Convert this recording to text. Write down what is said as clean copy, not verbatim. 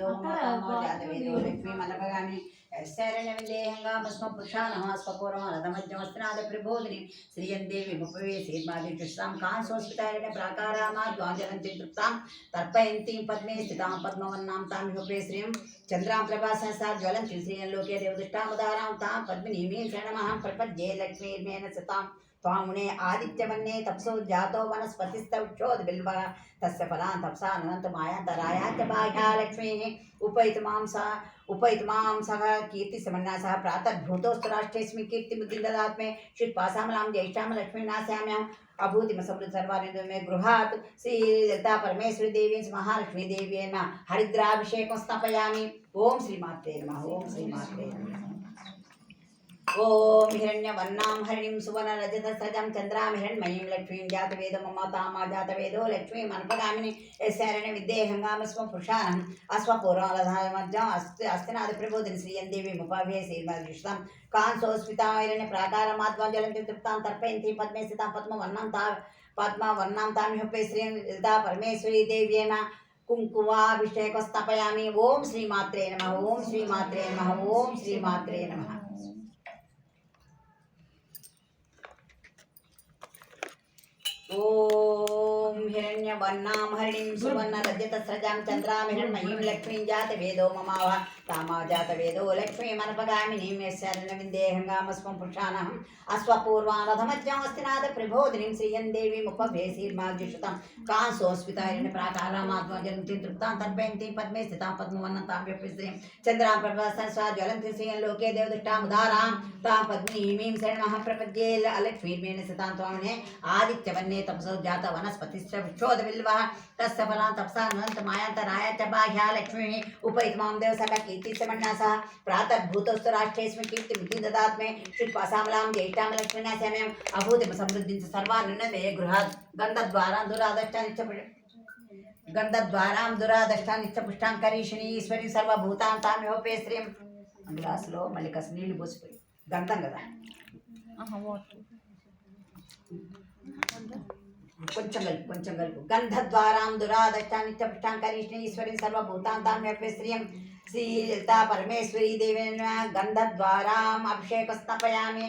वेदो ममो जात वेदो लक्ष्मी मनपगामि शरणविदेहंगामस्म पुरुषानः स्वपूर्वमनदमज्जमस्नाद प्रबोधिनी श्रियं देवी मुपवे सेद्मादिकृष्णां कांसोस्मितारेण प्राकारामाद्वाजनन्तीं तृप्तां तर्पयन्तीं पद्मे स्थितां पद्मवन्नां तां विहुपे श्रियं चन्द्रां प्रभासहसा ज्वलन्तीं श्रियं लोके देवदुष्टामुदारां तां पद्मिनीमीं शरणमहं प्रपद्ये लक्ष्मीर्मेण सतां त्वामुने आदित्यवन्ने तपसो जातो वनस्पतिस्तवक्षोद बिल्वः तस्य फलां तपसा नन्तमायान्तरायाच बाह्या लक्ष्मीः उपैतमां सह कीर्तिसमन्ना सह प्रातर्भूतोस्तु राष्ट्रेऽस्मिन् कीर्तिमुद्रिं ददात् मे षट्पासामलां ज्येष्ठां लक्ष्मीनास्याम्यहम् अभूतिमसमृद्ध सर्वानिधो मे गृहात् श्रीललिता परमेश्वरी देवी महालक्ष्मी देव्येन हरिद्राभिषेकं स्थापयामि। ओम श्रीमात्रे नमः। ओम श्रीमात्रे नमः। ओम हिरण्यवर्णां हरिणीं सुवर्णरजतसजं चन्द्रां हिरण्मयीं लक्ष्मीं जातवेदो ममतामा जातवेदो लक्ष्मीं मनपगामिनी यस्यारण्य विद्येहंगामस्म पुरुषानम् अश्वपूर्वमलधामज्जम् अस्तिनाद प्रबोधिनी श्रियं देवीमुपाभ्ये श्रीमद्विष्णं कांसोस्मिताहिरण्य प्राकारमात्मज्वलन्तीं तृप्तां तर्पयन्तीं पद्मे स्थितां पद्मवर्णां तामिहुपे श्रियं ललिता परमेश्वरी देव्येन कुङ्कुमाभिषेकं स्थापयामि। ओम श्रीमात्रे नमः। ओम श्रीमात्रे नमः। ओम श्रीमात्रे नमः। ओम हिरण्यवर्णां हरिणीं सुवर्णरजतस्रजां चन्द्रां हिरण्मयीं लक्ष्मीं जातवेदो ममावः तामा जातवेदो लक्ष्मीं मनपगामिनीं यस्यारण्यविन्देहंगामस्मं पुरुषानहम् अश्वपूर्वानधमज्जमस्तिनाद प्रबोधिनीं श्रियं देवीमुपभ्ये श्रीर्माद्युषतां कांसोस्मिताहिरण्यप्राकारामात्मजन्तीं तृप्तां तर्पयन्तीं पद्मे स्थितां पद्मवन्नतां व्यपश्रियं चन्द्रां प्रभासहसा ज्वलन्तीं श्रियं लोके देवदुष्टामुदारां तां पद्मिनीमीं शरणमहं प्रपद्ये लक्ष्मीर्मेण सतां त्वामुने आदित्यवन्ने तपसो जात वनस्पतिश्च वृक्षोदबिल्वः तस्य फलां तपसा नन्तमायान्तराय च बाह्या लक्ष्मीः उपैतमां देवसखा कीर्तिसमन्ना सह प्रातर्भूतोस्तु राष्ट्रेऽस्मिन् कीर्तिमुद्रिं ददात् मे षट्पासामलां ज्येष्ठां लक्ष्मीनास्याम्यहम् अभूतिमसमृद्धिं च सर्वान् मे गृहात् गन्धद्वारां दुरादष्टानित्यपुष्टां करीषिणी ईश्वरी सर्वभूतां तामिहोपे श्रियं గ్లాసులో మళ్ళీ కాస్త నీళ్లు పోసిపోయి గంతం కదా కొంచెం కలుపు గంధద్వారాం దురాదష్టానిత్యపుష్టాం కరీష్ణ ఈశ్వరి సర్వభూతాం తామ్యప్య శ్రియం శ్రీలలితా పరమేశ్వరీ దేవేన గంధద్వారాం అభిషేక స్థాపయామి।